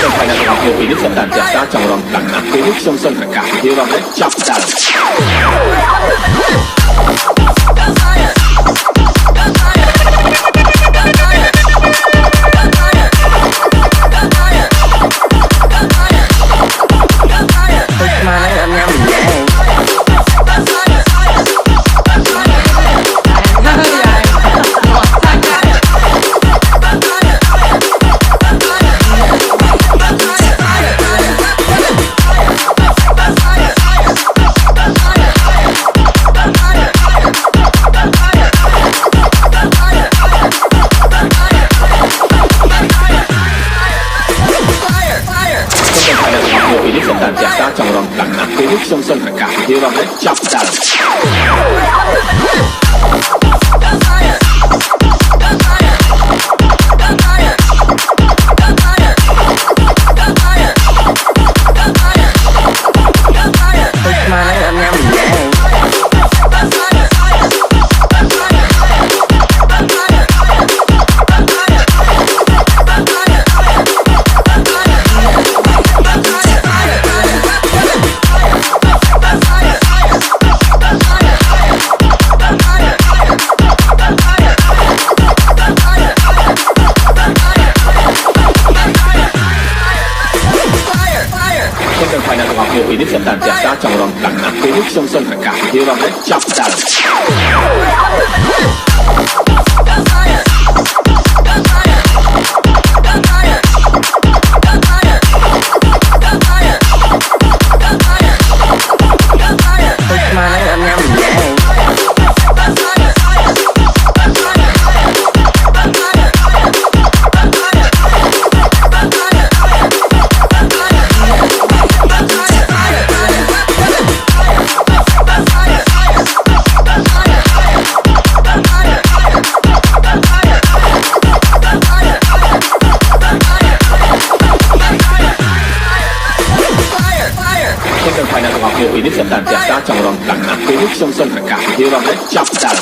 Trong tuần này là tuần học nhiều ý đức sẽ tàn giả ra trong lòng tặng ác kế đức sông sân cả hy vọng đấy chọc đàn tàn giả ra trong lòng tặng ác kế đức sông sân cả hy vọng đấy chọc đàn nhiều ý đức sẽ tàn giả ra trong lòng tặng ác kế đức sông sân cả hy vọng đấy chọc đàn nhiều ý đức sẽ tàn giả ra trong lòng tặng ác kế đức sông sân cả hy vọng đấy chọc đàn